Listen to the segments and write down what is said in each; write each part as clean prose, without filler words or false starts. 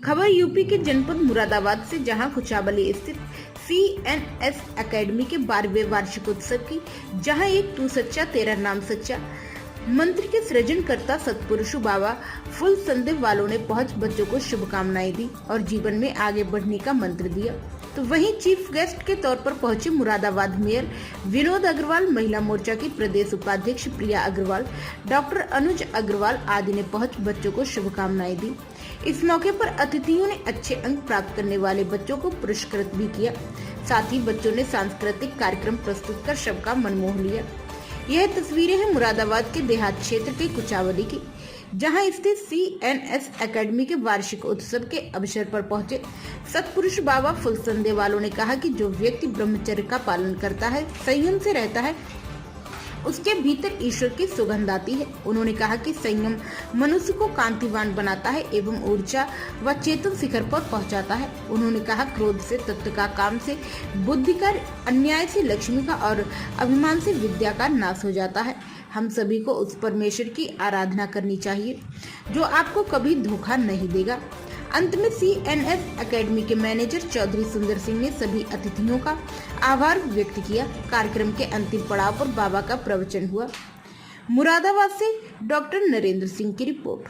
खबर यूपी के जनपद मुरादाबाद से, जहां कुचाबली स्थित CNS एकेडमी के 12वें वार्षिकोत्सव की, जहां एक तू सच्चा तेरा नाम सच्चा मंत्र के सृजनकर्ता सतपुरुष बाबा फुल संदेह वालों ने पहुंच बच्चों को शुभकामनाएं दी और जीवन में आगे बढ़ने का मंत्र दिया। तो वहीं चीफ गेस्ट के तौर पर पहुंचे मुरादाबाद मेयर विनोद अग्रवाल, महिला मोर्चा की प्रदेश उपाध्यक्ष प्रिया अग्रवाल, डॉक्टर अनुज अग्रवाल आदि ने पहुंच बच्चों को शुभकामनाएं दी। इस मौके पर अतिथियों ने अच्छे अंक प्राप्त करने वाले बच्चों को पुरस्कृत भी किया। साथ ही बच्चों ने सांस्कृतिक कार्यक्रम प्रस्तुत कर सबका मन मोह लिया। यह तस्वीरें हैं मुरादाबाद के देहात क्षेत्र के कुचावली की, जहां स्थित CNS एकेडमी के वार्षिक उत्सव के अवसर पर पहुंचे सतपुरुष बाबा फुल संदेह वालों ने कहा कि जो व्यक्ति ब्रह्मचर्य का पालन करता है, संयम से रहता है, उसके भीतर ईश्वर की सुगंध आती है। उन्होंने कहा कि संयम मनुष्य को कांतिवान बनाता है एवं ऊर्जा व चेतन शिखर पर पहुंचाता है। उन्होंने कहा, क्रोध से तत्व का, काम से बुद्धि का, अन्याय से लक्ष्मी का और अभिमान से विद्या का नाश हो जाता है। हम सभी को उस परमेश्वर की आराधना करनी चाहिए जो आपको कभी धोखा नहीं देगा। अंत में CNS एकेडमी के मैनेजर चौधरी सुंदर सिंह ने सभी अतिथियों का आभार व्यक्त किया। कार्यक्रम के अंतिम पड़ाव पर बाबा का प्रवचन हुआ। मुरादाबाद से डॉक्टर नरेंद्र सिंह की रिपोर्ट।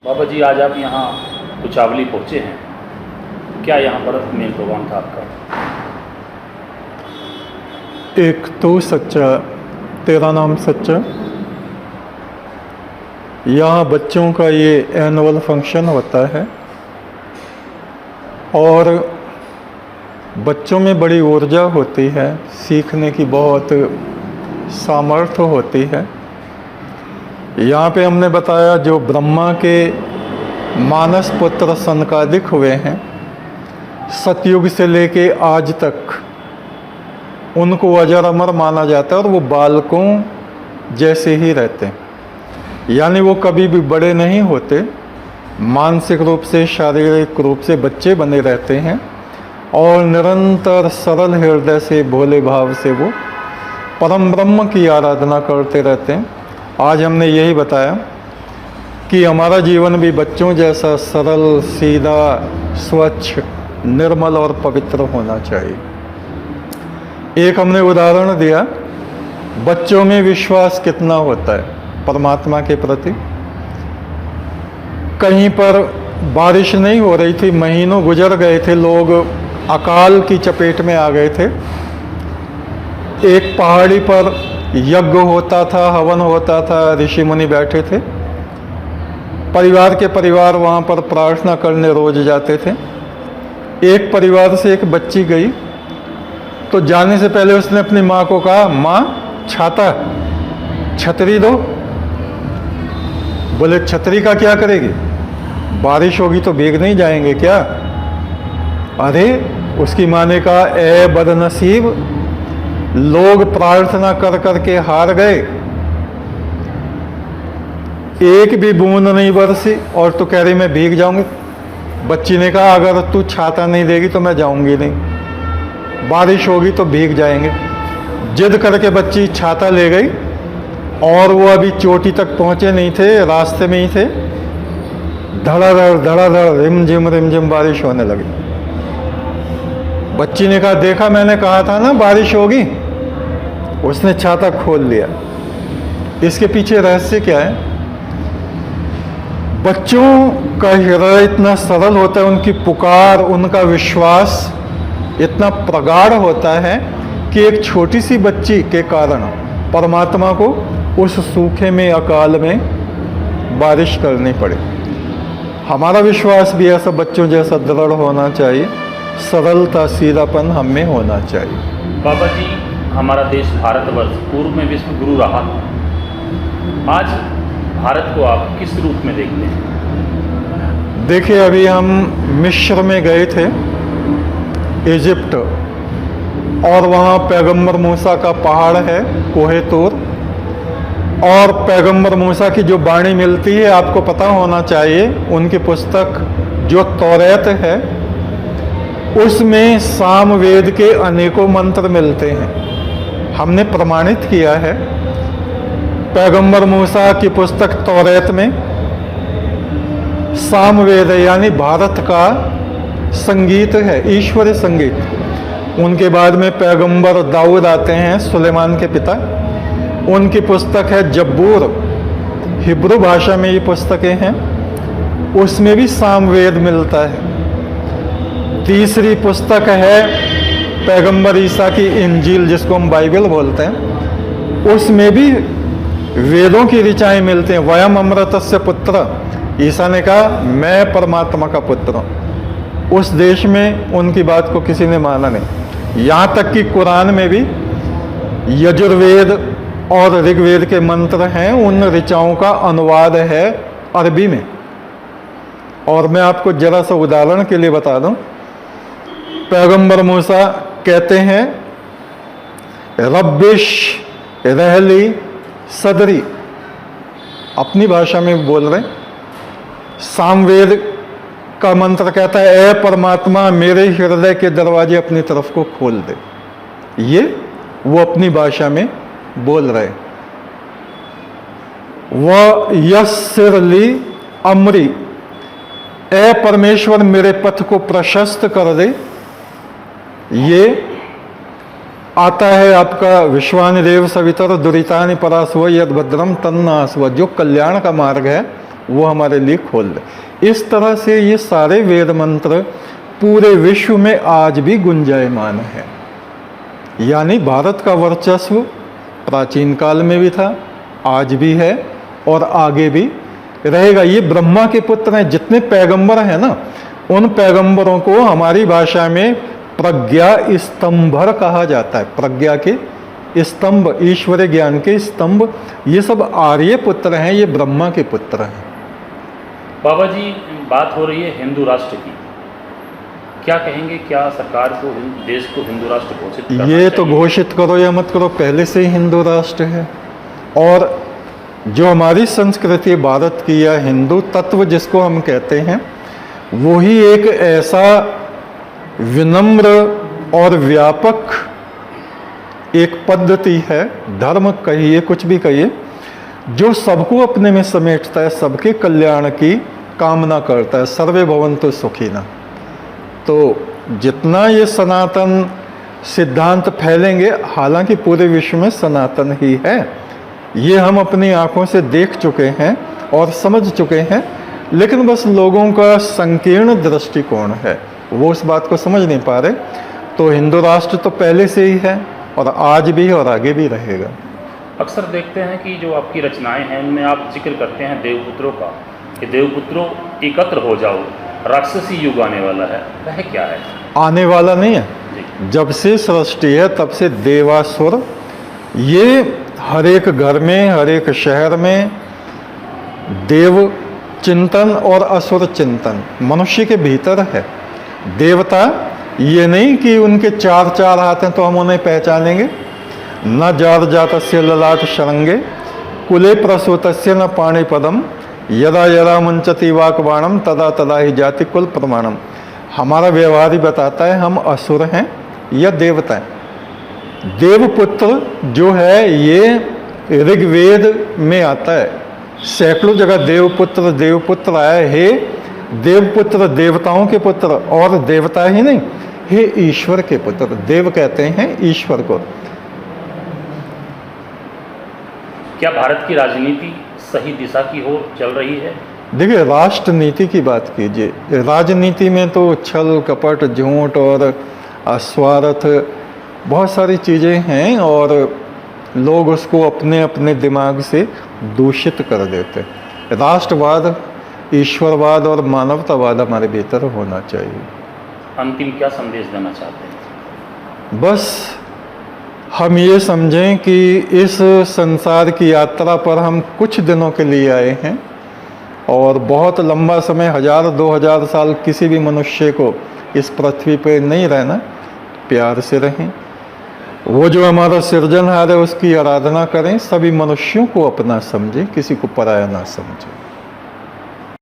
बाबा जी, आज आप यहाँ कुचावली पहुँचे हैं, क्या यहाँ पर मेन प्रोग्राम था आपका? एक तो सच्चा तेरा नाम सच्चा, यहाँ बच्चों का ये एनुअल फंक्शन होता है और बच्चों में बड़ी ऊर्जा होती है, सीखने की बहुत सामर्थ्य होती है। यहाँ पे हमने बताया जो ब्रह्मा के मानस पुत्र सनकादिक हुए हैं, सतयुग से लेके आज तक उनको अजर अमर माना जाता है और वो बालकों जैसे ही रहते हैं, यानी वो कभी भी बड़े नहीं होते, मानसिक रूप से, शारीरिक रूप से बच्चे बने रहते हैं और निरंतर सरल हृदय से, भोले भाव से वो परम ब्रह्म की आराधना करते रहते हैं। आज हमने यही बताया कि हमारा जीवन भी बच्चों जैसा सरल, सीधा, स्वच्छ, निर्मल और पवित्र होना चाहिए। एक हमने उदाहरण दिया, बच्चों में विश्वास कितना होता है परमात्मा के प्रति। कहीं पर बारिश नहीं हो रही थी, महीनों गुजर गए थे, लोग अकाल की चपेट में आ गए थे। एक पहाड़ी पर यज्ञ होता था, हवन होता था, ऋषि मुनि बैठे थे, परिवार के परिवार वहाँ पर प्रार्थना करने रोज जाते थे। एक परिवार से एक बच्ची गई तो जाने से पहले उसने अपनी माँ को कहा, माँ छाता, छतरी दो। बोले छतरी का क्या करेगी, बारिश होगी तो भीग नहीं जाएंगे क्या? अरे उसकी माँ ने कहा, ए बदनसीब, लोग प्रार्थना कर कर के हार गए, एक भी बूंद नहीं बरसी और तू कह रही मैं भीग जाऊंगी। बच्ची ने कहा, अगर तू छाता नहीं देगी तो मैं जाऊंगी नहीं, बारिश होगी तो भीग जाएंगे। जिद करके बच्ची छाता ले गई और वो अभी चोटी तक पहुंचे नहीं थे, रास्ते में ही थे, धड़ाधड़ रिमझिम बारिश होने लगी। बच्ची ने कहा, देखा मैंने कहा था ना बारिश होगी। उसने छाता खोल लिया। इसके पीछे रहस्य क्या है? बच्चों का हृदय इतना सरल होता है, उनकी पुकार, उनका विश्वास इतना प्रगाढ़ होता है कि एक छोटी सी बच्ची के कारण परमात्मा को उस सूखे में, अकाल में बारिश करनी पड़े। हमारा विश्वास भी ऐसा बच्चों जैसा दृढ़ होना चाहिए, सरलता, सीधापन हम में होना चाहिए। बाबा जी, हमारा देश भारतवर्ष पूर्व में विश्व गुरु रहा था, आज भारत को आप किस रूप में देखते हैं? देखिए, अभी हम मिस्र में गए थे, इजिप्ट, और वहाँ पैगंबर मूसा का पहाड़ है, कोहे तूर, और पैगंबर मूसा की जो वाणी मिलती है, आपको पता होना चाहिए, उनकी पुस्तक जो तौरात है उसमें सामवेद के अनेकों मंत्र मिलते हैं। हमने प्रमाणित किया है पैगंबर मूसा की पुस्तक तौरेत में सामवेद यानी भारत का संगीत है, ईश्वरीय संगीत। उनके बाद में पैगंबर दाऊद आते हैं, सुलेमान के पिता। उनकी पुस्तक है जब्बूर, हिब्रू भाषा में ये पुस्तकें हैं, उसमें भी सामवेद मिलता है। तीसरी पुस्तक है पैगंबर ईसा की इंजील, जिसको हम बाइबल बोलते हैं, उसमें भी वेदों की ऋचाएं मिलते हैं। वयम अमृतस्य पुत्र, ईसा ने कहा मैं परमात्मा का पुत्र हूँ। उस देश में उनकी बात को किसी ने माना नहीं। यहाँ तक कि कुरान में भी यजुर्वेद और ऋग्वेद के मंत्र हैं, उन ऋचाओं का अनुवाद है अरबी में। और मैं आपको जरा सा उदाहरण के लिए बता दूं, पैगंबर मूसा कहते हैं रब्बिश रहली सदरी, अपनी भाषा में बोल रहे। सामवेद का मंत्र कहता है ए परमात्मा मेरे हृदय के दरवाजे अपनी तरफ को खोल दे। ये वो अपनी भाषा में बोल रहे। वह यस्सिरली अमरी, ए परमेश्वर मेरे पथ को प्रशस्त कर दे। ये आता है आपका विश्वानि देव सवितर दुरितानि परास्व यद भद्रम तन्नास्व, जो कल्याण का मार्ग है वो हमारे लिए खोल दे। इस तरह से ये सारे वेद मंत्र पूरे विश्व में आज भी गुंजायमान है। यानी भारत का वर्चस्व प्राचीन काल में भी था, आज भी है और आगे भी रहेगा। ये ब्रह्मा के पुत्र हैं। जितने पैगंबर हैं ना, उन पैगंबरों को हमारी भाषा में प्रज्ञा स्तंभर कहा जाता है। प्रज्ञा के स्तंभ, ईश्वरीय ज्ञान के स्तंभ, ये सब आर्य पुत्र हैं, ये ब्रह्मा के पुत्र हैं। बाबा जी, बात हो रही है हिंदू राष्ट्र की, क्या कहेंगे? क्या सरकार को देश को हिंदू राष्ट्र घोषित करना ये तो चाहिए? घोषित करो या मत करो, पहले से ही हिंदू राष्ट्र है। और जो हमारी संस्कृति भारत की या हिंदू तत्व जिसको हम कहते हैं, वो ही एक ऐसा विनम्र और व्यापक एक पद्धति है, धर्म कहिए कुछ भी कहिए, जो सबको अपने में समेटता है, सबके कल्याण की कामना करता है। सर्वे भवन्तु सुखिनः। तो जितना ये सनातन सिद्धांत फैलेंगे, हालांकि पूरे विश्व में सनातन ही है, ये हम अपनी आंखों से देख चुके हैं और समझ चुके हैं, लेकिन बस लोगों का संकीर्ण दृष्टिकोण है, वो उस बात को समझ नहीं पा रहे। तो हिंदू राष्ट्र तो पहले से ही है और आज भी और आगे भी रहेगा। अक्सर देखते हैं कि जो आपकी रचनाएं हैं उनमें आप जिक्र करते हैं देवपुत्रों का, कि देवपुत्रों एकत्र हो जाओ, राक्षसी युग आने वाला है। वह क्या है? आने वाला नहीं है, जब से सृष्टि है तब से देवासुर, ये हर एक घर में, हर एक शहर में देव चिंतन और असुर चिंतन मनुष्य के भीतर है। देवता ये नहीं कि उनके चार चार हाथ हैं तो हम उन्हें पहचानेंगे। न जार जातस्य ललाट शरंगे कुले प्रसूतस्य न पाणिपदम यदा यदा मुंचति वाकबाणम तदा तदा ही जाति कुल प्रमाणम। हमारा व्यवहार ही बताता है हम असुर हैं या देवता हैं। देवपुत्र जो है ये ऋग्वेद में आता है, सैकड़ों जगह देवपुत्र देवपुत्र आया है। हे देवपुत्र, देवताओं के पुत्र, और देवता ही नहीं, हे ईश्वर के पुत्र। देव कहते हैं ईश्वर को। क्या भारत की राजनीति सही दिशा की ओर चल रही है? देखिए, राष्ट्र नीति की बात कीजिए, राजनीति में तो छल कपट झूठ और स्वार्थ बहुत सारी चीज़ें हैं और लोग उसको अपने अपने दिमाग से दूषित कर देते। राष्ट्रवाद, ईश्वरवाद और मानवतावाद हमारे भीतर होना चाहिए। अंतिम क्या संदेश देना चाहते हैं? बस हम ये समझें कि इस संसार की यात्रा पर हम कुछ दिनों के लिए आए हैं और बहुत लंबा समय, 1000-2000 साल किसी भी मनुष्य को इस पृथ्वी पर नहीं रहना। प्यार से रहें, वो जो हमारा सृजनहार है उसकी आराधना करें, सभी मनुष्यों को अपना समझें, किसी को पराया ना समझें।